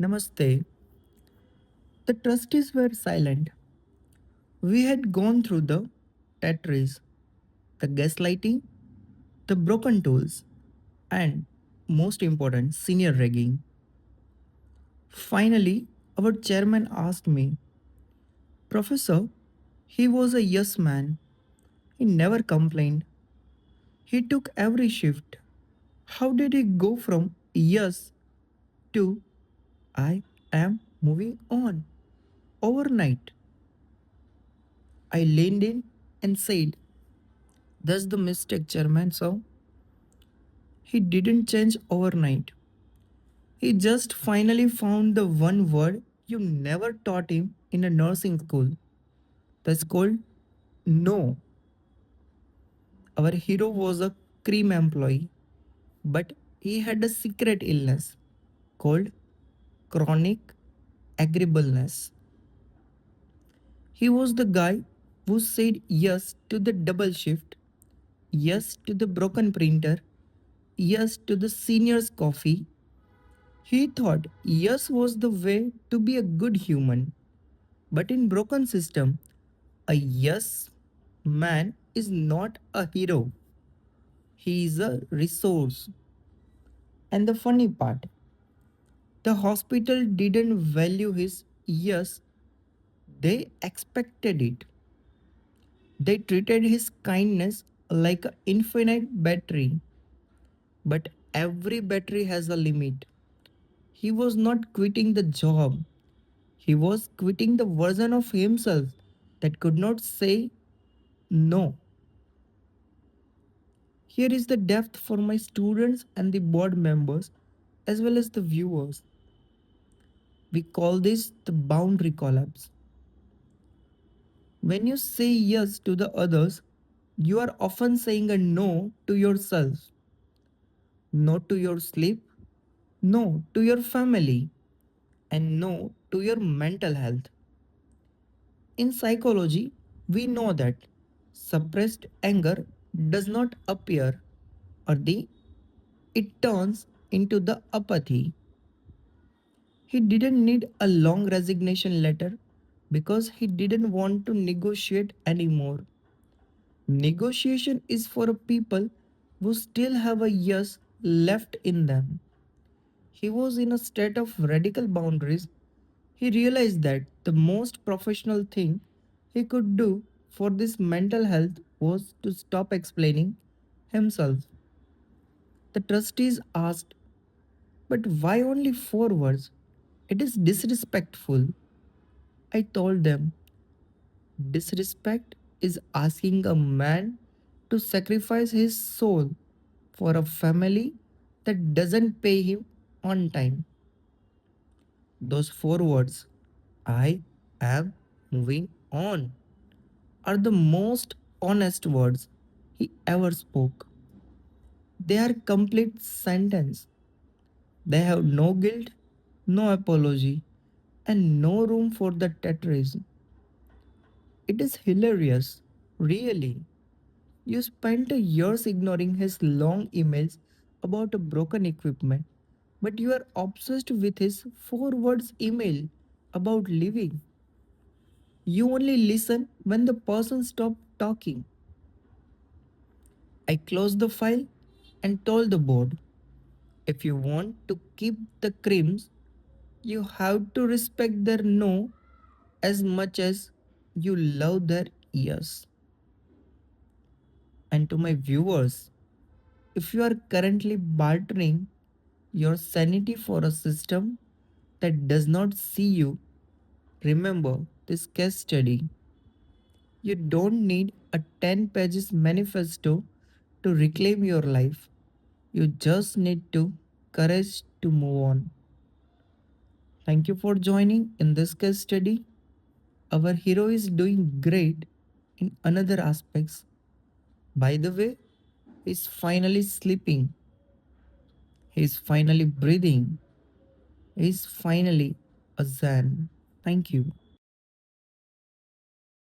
Namaste. The trustees were silent. We had gone through the Tetris, the gaslighting, the broken tools, and most important, senior ragging. Finally, our chairman asked me, Professor, he was a yes man. He never complained. He took every shift. How did he go from yes to I am moving on overnight? I leaned in and said, that's the mistake, Chairman, so he didn't change overnight. He just finally found the one word you never taught him in a nursing school. That's called no. Our hero was a cream employee, but he had a secret illness called chronic agreeableness. He was the guy who said yes to the double shift, yes to the broken printer, yes to the senior's coffee. He thought yes was the way to be a good human. But in broken system, a yes man is not a hero. He is a resource. And the funny part, the hospital didn't value his yes, they expected it. They treated his kindness like an infinite battery. But every battery has a limit. He was not quitting the job. He was quitting the version of himself that could not say no. Here is the depth for my students and the board members as well as the viewers. We call this the boundary collapse. When you say yes to the others, you are often saying a no to yourself, no to your sleep, no to your family, and no to your mental health. In psychology, we know that suppressed anger does not appear or it turns into the apathy. He didn't need a long resignation letter because he didn't want to negotiate anymore. Negotiation is for people who still have a yes left in them. He was in a state of radical boundaries. He realized that the most professional thing he could do for this mental health was to stop explaining himself. The trustees asked, but why only 4 words? It is disrespectful. I told them, disrespect is asking a man to sacrifice his soul for a family that doesn't pay him on time. Those 4 words, I am moving on, are the most honest words he ever spoke. They are complete sentence. They have no guilt, no apology, and no room for the terrorism. It is hilarious, really. You spent years ignoring his long emails about a broken equipment, but you are obsessed with his 4 words email about leaving. You only listen when the person stops talking. I closed the file and told the board, if you want to keep the creams, you have to respect their no as much as you love their yes. And to my viewers, if you are currently bartering your sanity for a system that does not see you, remember this case study. You don't need a 10 pages manifesto to reclaim your life. You just need to courage to move on. Thank you for joining in this case study. Our hero is doing great in another aspects. By the way, he's finally sleeping. He's finally breathing. He's finally a Zen. Thank you.